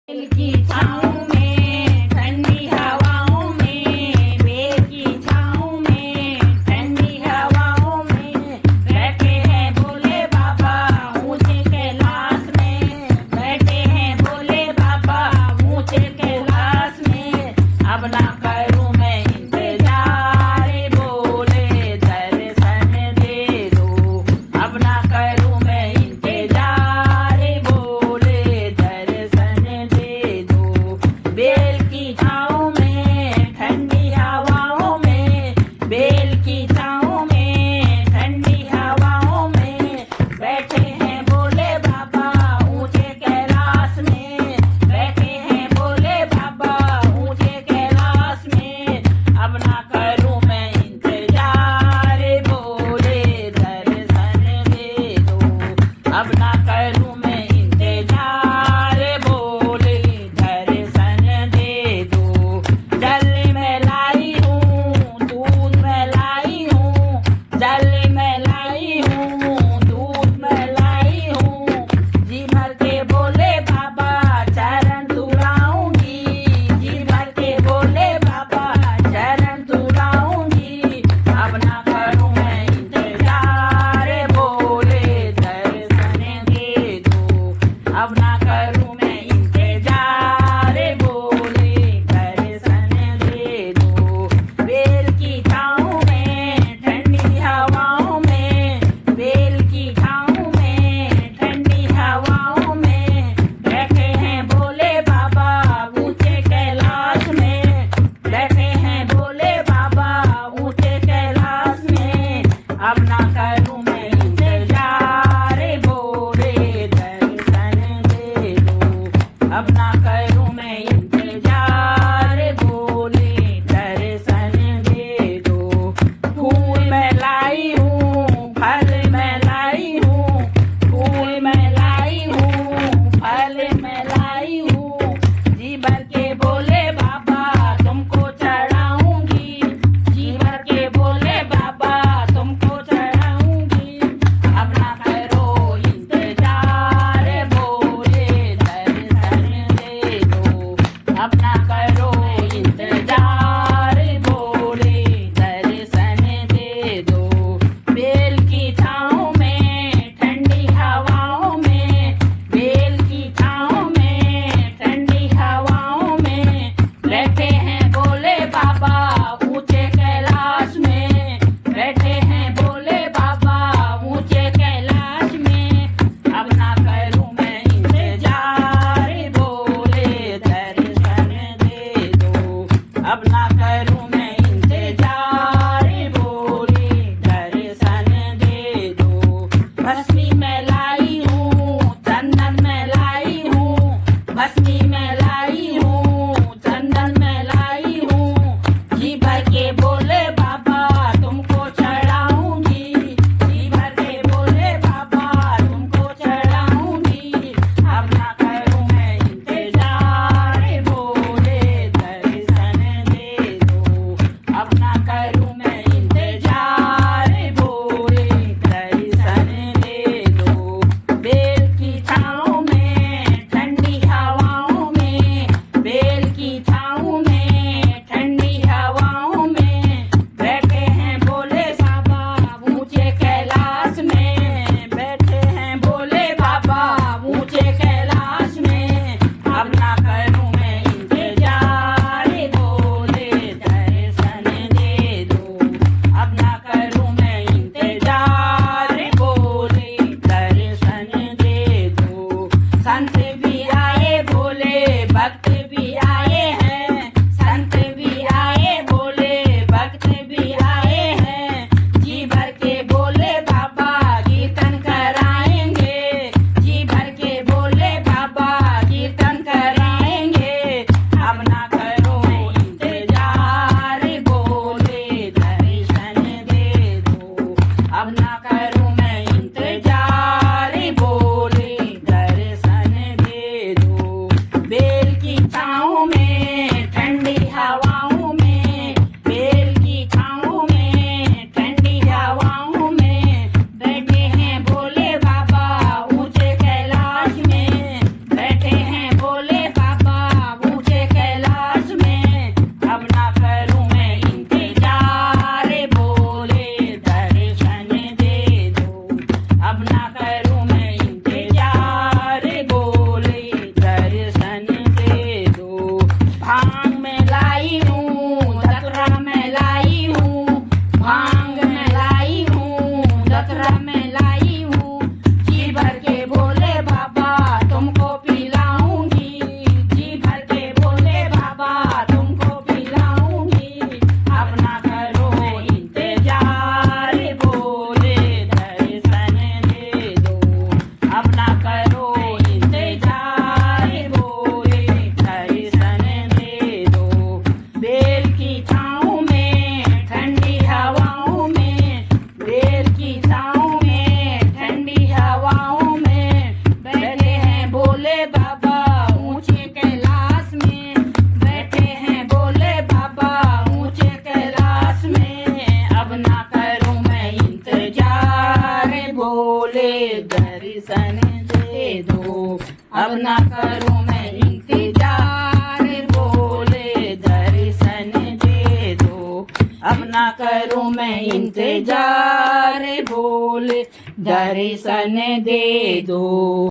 Bell की छाँव में ठंडी हवाओं में, बेल की छाँव में ठंडी हवाओं में बैठे हैं भोले बाबा ऊंचे कैलाश में, बैठे हैं भोले बाबा ऊंचे कैलाश में। अब ना करूं मैं इंतजार बोले दर्शन दे दो, अब ना करूं मैं इंतजार बोले दर्शन दे दो। बेल की छाँव में ठंडी हवाओं में, बेल की छाँव में ठंडी हवाओं में बैठे हैं भोले बाबा ऊंचे कैलाश में, बैठे हैं भोले बाबा ऊंचे कैलाश में। अब ना करूं मैं इंतजार बोले दर्शन दे दो, अब ना करूं मैं इंतजार बोले दर्शन दे दो। जल में लाई हूँ दूध में लाई हूँ, जल में लाई हूँ दूध में लाई हूँ, जी भर के भोले बाबा चरण धुलाऊंगी, जी भर के भोले बाबा चरण धुलाऊंगी। अब ना करूं मैं इंतजार बोले दर्शन दे दो, अब ना करूं मैं इंतजार बोले दर्शन दे दो। बेल की छाँव में ठंडी हवाओं में, बेल की छाँव में ठंडी हवाओं में बैठे हैं भोले बाबा ऊंचे कैलाश में, बैठे हैं भोले बाबा ऊंचे कैलाश में। अब ना करूं मैं इंतजार बोले दर्शन दे दो, अब ना करूं मैं इंतजार बोले दर्शन दे दो। फूल मैं लाई हूँ फल मैं लाई हूँ, फूल मैं लाई हूँ फल मैं लाई हूँ, जी भर के भोले बाबा तुमको चढ़ाऊंगी, जी भर के भोले बाबा तुमको चढ़ाऊंगी। अब ना करो इंतजार बोले दर्शन दे दो, अब ना करो इंतजार बोले दर्शन दे दो। बेल की छाँव में ठंडी हवाओं में, बेल की छाँव में ठंडी हवाओं में बैठे हैं भोले बाबा ऊंचे कैलाश में, बैठे हैं भोले बाबा ऊंचे कैलाश में। अब ना करूं मैं इंतजार बोले दर्शन दे दो, अब ना करूं मैं इंतजार बोले दर्शन दे दो। भस्मी मैं लाई हूँ चंदन मैं लाई हूँ, भस्मी मैं लाई हूँ चंदन मैं लाई हूँ, जी भर के भोले बाबा तुमको चढ़ाऊंगी, जी भर के भोले बाबा तुमको चढ़ाऊंगी। अब ना करूं मैं इंतजार बोले दर्शन दे दो, अब ना करूं मैं इंतजार बोले दर्शन दे दो। बेल की छाँव में ठंडी हवाओं अब ना करूं मैं इंतजार बोले दर्शन दे दो अब ना करूं मैं इंतजार बोले दर्शन दे दो